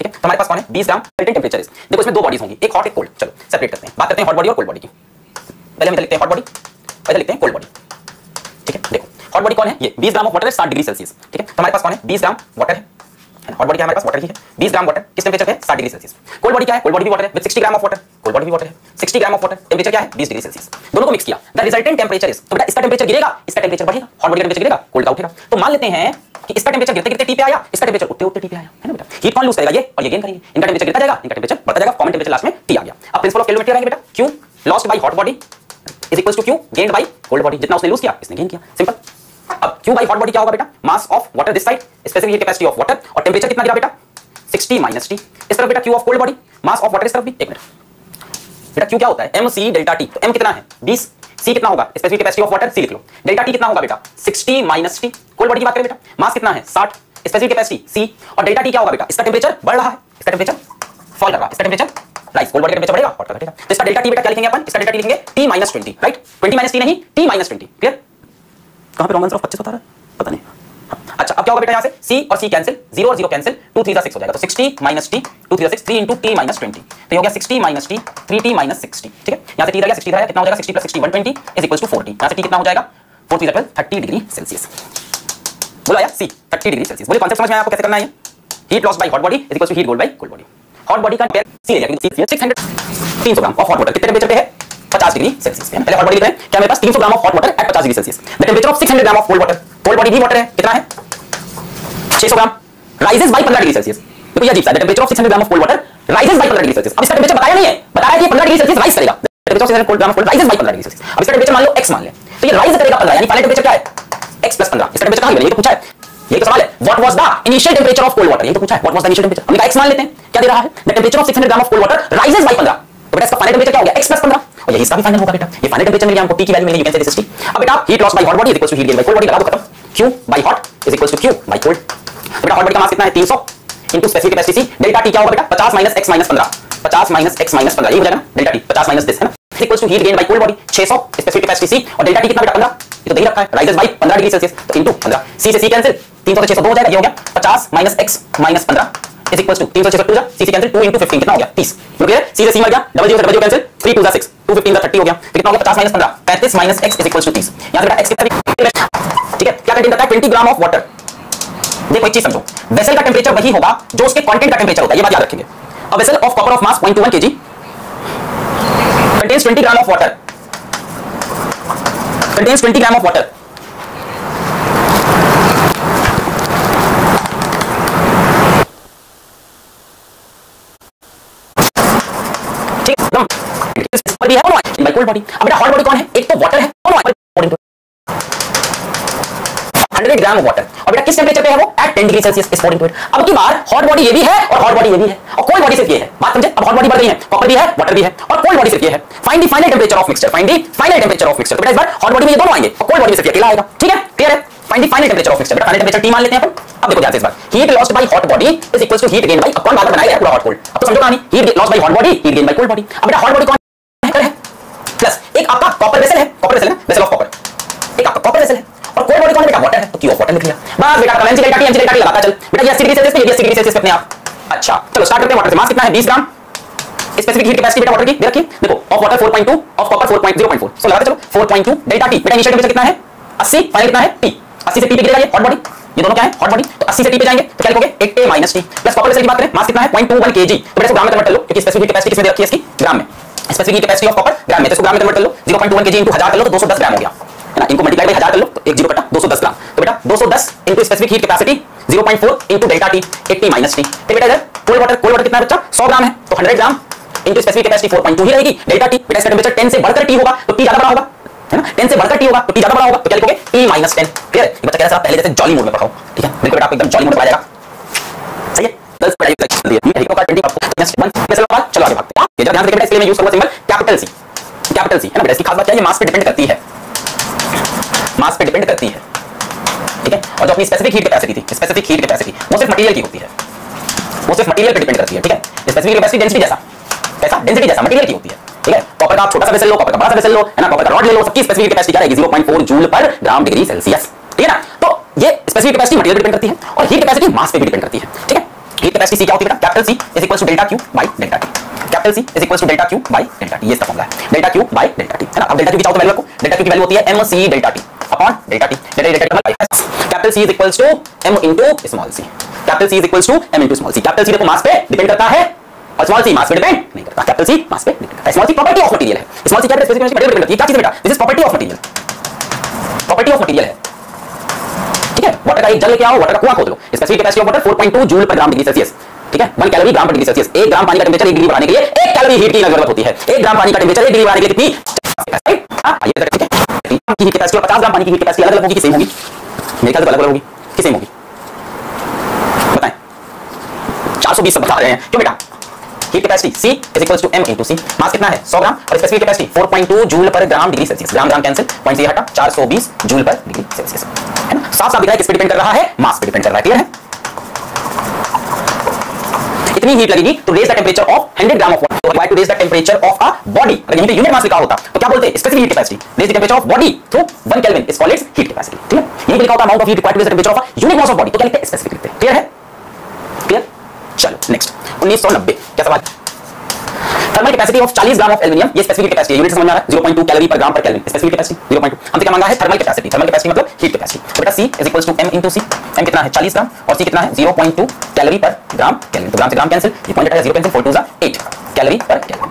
ठीक है। तो हमारे पास कौन है 20 ग्राम रिजल्टेंट टेंपरेचर इज। देखो इसमें दो बॉडीज होंगी, एक हॉट एक कोल्ड। चलो सेपरेट करते हैं, बात करते हैं हॉट बॉडी और कोल्ड बॉडी की। पहले हम इधर लिखते हैं हॉट बॉडी, इधर लिखते हैं कोल्ड बॉडी। ठीक है, देखो हॉट बॉडी कौन है, ये 20 ग्राम ऑफ वाटर है 60 डिग्री सेल्सियस। ठीक है, तो हमारे पास कौन है 20 ग्राम वाटर है, हॉट बॉडी क्या हमारे पास वाटर ही है, 20 ग्राम वाटर किस टेंपरेचर पे है 60 डिग्री सेल्सियस। कोल्ड बॉडी क्या है, कोल्ड बॉडी भी वाटर है with 60 gram of water, cold body भी वाटर है 60 ग्राम ऑफ वाटर, टेंपरेचर क्या है 20 डिग्री सेल्सियस। दोनों को मिक्स किया, द रिजल्टेंट टेंपरेचर इज, तो बेटा इसका टेंपरेचर गिरेगा, इसका टेंपरेचर बढ़ेगा, हॉट बॉडी का टेंपरेचर गिरेगा, कोल्ड का उठेगा। तो मान लेते हैं कि इसका टेंपरेचर गिरते गिरते टी पे आया, इसका टेंपरेचर उठते उठते टी पे आया, है ना बेटा। हीट कौन लूज करेगा, ये और ये गेन करेंगे, इनका टेंपरेचर गिरता जाएगा, इनका टेंपरेचर बढ़ता जाएगा, कॉमन टेंपरेचर लास्ट में टी आ गया। अब प्रिंसिपल ऑफ कैलोरीमेट्री आएंगे बेटा, Q lost by hot body is equals to Q gained by cold body, जितना उसने लूज किया इसने गेन किया, सिंपल। अब Q बाय हॉट बॉडी क्या होगा बेटा, mass of water this side, specific heat capacity of water, और टेंपरेचर कितना गिरा बेटा 60 माइनस टी। इस तरफ बेटा Q of cold body, mass of water इस तरफ भी, एक मिनट बेटा Q क्या होता है mc डेल्टा टी, तो m कितना है 20, c कितना होगा specific capacity of water, c लिख लो, डेल्टा टी कितना होगा बेटा 60 माइनस टी। कोल्ड बॉडी की बात करें बेटा, मास कितना है 60, स्पेसिफिक कैपेसिटी c, और डेल्टा टी क्या होगा बेटा, इसका टेंपरेचर बढ़ रहा है, इसका टेंपरेचर फॉल कर रहा है, इसका टेंपरेचर राइज, कोल्ड बॉडी का टेंपरेचर बढ़ेगा, हॉट का घटेगा। तो इसका डेल्टा टी बेटा क्या लिखेंगे अपन, इसका डेल्टा टी लिखेंगे t minus 20, right, 20 minus T नहीं t माइनस 20, क्लियर। कहां पे रॉन्ग आंसर ऑफ 25 होता है पता नहीं। अच्छा अब क्या होगा बेटा, यहां से c और c कैंसिल, 0 और 0 कैंसिल, 2 3 6 हो जाएगा, तो 60 minus T 2 3 6, 3 into T minus 20, तो ये हो गया 60 माइनस टी 3t माइनस 60। ठीक है, यहां से टी रह गया 60 रह गया, कितना हो जाएगा 60 प्लस 60 120 इज इक्वल्स टू 40। यहां से टी कितना हो जाएगा 4 3 12 30 डिग्री सेल्सियस। बोला यार c 30 डिग्री सेल्सियस। बोलिए कॉन्सेप्ट समझ में आया आपको कैसे करना है, heat loss by hot body is equals to heat gained by cold body. Hot body का C area 300 gram of hot water कितने टेंपरेचर पे है 50 डिग्री सेल्सियस पे। पहले हॉट बॉडी लिख रहे हैं, क्या मेरे पास 300 gram of hot water at 50 degree Celsius, the temperature of 600 gram of cold water, cold body भी वाटर है, कितना है 600 ग्राम, राइजेस बाय 15 डिग्री सेल्सियस। देखो ये अजीब सा, the temperature of 600 gram of cold water rises by 15 degree Celsius. अब इसका टेंपरेचर बताया नहीं है, बताया कि 15 डिग्री सेल्सियस राइज करेगा, temperature of 600 gram of cold rises by 15 degree Celsius. अब इसका टेंपरेचर मान लो x मान ले, तो ये राइज करेगा 15, यानी फाइनल टेंपरेचर क्या है x + 15। इसका टेंपरेचर कहां गया, ये तो पूछा है, ये तो सवाल है, what was the initial temperature of cold water, ये तो पूछा है, what was the initial temperature. हमने कहा x मान लेते हैं, क्या दे रहा है, the temperature of 600 gram of cold water rises by 15, तो बेटा इसका फाइनल टेंपरेचर क्या हो गया x + 15, और यही इसका भी फाइनल होगा बेटा, ये फाइनल टेंपरेचर मिल गया हमको, t की वैल्यू मिल गई, you can say this is t। अब बेटा heat loss by hot body is equals to heat gain by cold body, लगा दो खत्म, q by hot is equals to q by cold. बेटा हॉट बॉडी का mass कितना है 300 into specific capacity c, delta t क्या होगा बेटा 50 minus x minus 15, 50 minus x minus 15, ये हो जाएगा ना डेल्टा t 50 माइनस दिस है ना, is equals to heat gain by cold body 600 specific capacity c, और डेल्टा t कितना बेटा 15, ये तो दे ही रखा है, राइजेस बाय 15 डिग्री सेल्सियस, तो इनटू 15, c से c कैंसिल, 300 से 600 2 हो जाएगा, ये हो गया 50 minus x minus 15 is equals to 300 से 600 c से कैंसिल 2 इंटू 15 कितना हो गया 30, ओके c से c मर गया, डबल जीरो से डबल जीरो कैंसिल, 3 2 6 2 15 30 हो गया, तो कितना हो गया 50 minus 15 35 minus x is equals to 30। यहां से बेटा x कितना, ठीक है, क्या कंटेन करता है 20 ग्राम ऑफ वाटर। देखो एक चीज समझो, वेसल का टेंपरेचर वही होगा जो उसके कंटेंट का टेंपरेचर होता है, ये बात याद रखेंगे। A vessel of copper of mass 0.21 kg contains 20 gram of water, contains 20 gram of water, ठीक है, इस पर भी है बाय कोल्ड बॉडी। अब बेटा हॉट बॉडी कौन है, एक तो वाटर है, 100 ग्राम ऑफ वाटर, और बेटा किस टेंपरेचर पे है वो at 10 degree Celsius is poured into it. अब की बार हॉट बॉडी ये भी है और हॉट बॉडी ये भी है, और कोल्ड बॉडी सिर्फ ये है, बात समझे। अब हॉट बॉडी बढ़ गई है, कॉपर भी है, वाटर भी है, और कोल्ड बॉडी सिर्फ ये है। Find the final temperature of mixture, find the final temperature of mixture. बेटा इस बार हॉट बॉडी में ये दोनों आएंगे और कोल्ड बॉडी में सिर्फ अकेला आएगा, ठीक है, क्लियर है। Find the final temperature of mixture, बेटा फाइनल टेंपरेचर T मान लेते हैं अपन। अब देखो ध्यान से इस बार, heat lost by hot body is equals to heat gain by, अब कौन बात बनाएगा पूरा हॉट कोल्ड, अब तो समझो कहानी, heat lost by hot body heat gain by cold body. अब बेटा हॉट बॉडी कौन है प्लस एक आपका कॉपर वेसल है, कॉपर वेसल है, वेसल ऑफ कॉपर, एक आपका कॉपर वेसल है, और कोल्ड बॉडी कौन है बेटा वाटर है, तो Q ऑफ वाटर लिख लिया बस बेटा। mc डेल्टा t लगाता चल बेटा, ये 80 डिग्री सेल्सियस पे, ये 80 डिग्री सेल्सियस पे अपने आप। अच्छा चलो स्टार्ट करते हैं वाटर से। मास कितना है 20 ग्राम, स्पेसिफिक हीट कैपेसिटी बेटा वाटर की दे रखी है, देखो ऑफ वाटर 4.2 ऑफ कॉपर 4.0.4, सो लगाते चलो 4.2 डेल्टा t। बेटा इनिशियल टेंपरेचर कितना है 80, फाइनल कितना है t, 80 से t पे गिरेगा ये हॉट बॉडी, ये दोनों क्या है हॉट बॉडी, तो 80 से t पे जाएंगे तो क्या लिखोगे 8a minus t plus copper vessel की बात करें, मास कितना है 0.21 kg, तो बेटा इसको ग्राम में कन्वर्ट कर लो, क्योंकि स्पेसिफिक कैपेसिटी किसमें दे रखी है इसकी ग्राम में, स्पेसिफिक कैपेसिटी ऑफ कॉपर ग्राम में, तो इसको ग्राम में कन्वर्ट कर लो, 0.21 kg into 1000 कर लो तो 210 ग्राम हो गया, है ना, इनको मल्टीप्लाई बाय 1000 कर लो तो 1 0 कटा 210 ग्राम, तो बेटा 210 into specific heat capacity 0.4 into delta t 80 minus t। तो बेटा इधर कोल्ड वाटर कितना है बच्चा 100 ग्राम है, तो 100 ग्राम into स्पेसिफिक कैपेसिटी 4.2 ही रहेगी, डेल्टा t बेटा इसका टेंपरेचर 10 से बढ़कर t होगा तो t ज्यादा बड़ा होगा, है ना, 10 से बढ़कर t होगा तो t ज्यादा बड़ा होगा, तो क्या लिखोगे t माइनस 10, क्लियर। ये बच्चा कह रहा है पहले जैसे जॉली मोड में पढ़ाओ, ठीक है, बिल्कुल बेटा आपको एकदम जॉली मोड में पढ़ाया जाएगा, सही है। 10 पढ़ाई चल रही है, ठीक है, 20 चलो आगे भागते हैं। ये ध्यान रखिए बेटा, इसके लिए मैं यूज करूंगा सिंबल कैपिटल C, है ना बेटा। इसकी खास बात क्या है, ये मास पे डिपेंड करती है, मास पे डिपेंड करती है, ठीक है, और जो अपनी स्पेसिफिक हीट कैपेसिटी थी, स्पेसिफिक हीट कैपेसिटी वो सिर्फ मटेरियल की होती है, वो सिर्फ मटेरियल पे डिपेंड करती है, ठीक है। स्पेसिफिक कैपेसिटी डेंसिटी जैसा, कैसा डेंसिटी जैसा मटेरियल की होती है, ठीक है। कॉपर का छोटा सा वेसल लो, कॉपर का बड़ा सा वेसल लो, है ना, कॉपर का रॉड ले लो, सबकी स्पेसिफिक कैपेसिटी क्या रहेगी 0.4 joule per gram degree Celsius, ठीक है ना। तो ये स्पेसिफिक कैपेसिटी मटेरियल पे डिपेंड करती है और हीट कैपेसिटी मास पे भी डिपेंड करती है, ठीक है। हीट कैपेसिटी सी क्या होती है बेटा? Capital C is equals to delta Q by delta T. Capital C is equals to delta Q by delta T, ये इसका फॉर्मूला है, delta Q by delta T, है ना। अब डेल्टा क्यू की चाहो तो वैल्यू रखो, डेल्टा क्यू की वैल्यू होती है M C delta T upon delta T, delta T capital C is equals to M into small C, capital C is equals to M into small C. Capital C देखो mass पे depend करता है और small C मास पे depend नहीं करता, capital C मास पे depend करता है। Small C property of material है, स्मॉल सी क्या है? स्पेसिफिकेशन पे डिपेंड करती है। क्या चीज है बेटा? This is property of material, property of material है, ठीक है। वाटर का एक जल लेके आओ, वाटर का कुआं खोद लो, specific capacity of water 4.2 joule per gram degree Celsius, ठीक है। 1 कैलोरी ग्राम पर डिग्री सेल्सियस। 1 ग्राम पानी का टेंपरेचर 1 डिग्री बढ़ाने के लिए 1 कैलोरी हीट की जरूरत होती है। 1 ग्राम पानी का टेंपरेचर 1 डिग्री बढ़ाने के लिए कितनी? हां ये ठीक है। की हीट कैपेसिटी और 50 ग्राम पानी की हीट कैपेसिटी अलग-अलग होगी कि सेम होगी? मेरे ख्याल से अलग-अलग होगी कि सेम होगी? बताएं। 420 बता रहे हैं क्यों बेटा? Heat capacity C is equals to m into C, mass कितना है 100 ग्राम और specific capacity 4.2 joule per gram degree Celsius. Gram gram cancel, point से हटा, 420 जूल पर डिग्री सेल्सियस, है ना। साफ-साफ दिख रहा है किस पे डिपेंड कर रहा है? मास पे डिपेंड कर रहा है, क्लियर है। इतनी हीट लगेगी to raise the temperature of 100 gram of water, तो required to raise the temperature of a body. अगर यहीं पे यूनिट मास लिखा होता तो क्या बोलते? Specific heat capacity, raise the temperature of body through 1 Kelvin is called its heat capacity, ठीक है। यहीं पे लिखा होता amount of heat required to raise the temperature of a unit mass of body, तो क्या लिखते हैं? स्पेसिफिक लिखते हैं, क्लियर है? क्लियर। चलो नेक्स्ट 1990 क्या सवाल? Thermal capacity of 40 gram of aluminium, ये स्पेसिफिक कैपेसिटी है, यूनिट समझ में आ रहा है? 0.2 कैलोरी पर ग्राम पर केल्विन, स्पेसिफिक कैपेसिटी 0.2। हमसे क्या मांगा है? Thermal capacity. थर्मल कैपेसिटी मतलब हीट कैपेसिटी। तो बेटा C is equals to m into C, m कितना है 40 ग्राम और C कितना है 0.2 कैलोरी पर ग्राम केल्विन। तो ग्राम से ग्राम कैंसिल, ये पॉइंट हटा 0 कैंसिल, 4 2 जा 8 कैलोरी पर केल्विन।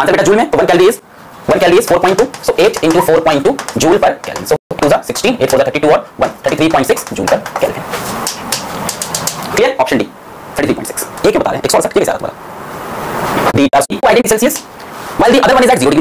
आंसर बेटा जूल में, तो 1 calorie is 4.2, so 8 into 4.2 joule per kelvin, so 2 जा 16, 8 4 जा 32 और 1 33.6 joule per kelvin. Clear? Option D 33.6। ये क्यों बता रहे हैं? एक सवाल सर ये कैसे आता है? The identity Celsius while the other one is at 0 degree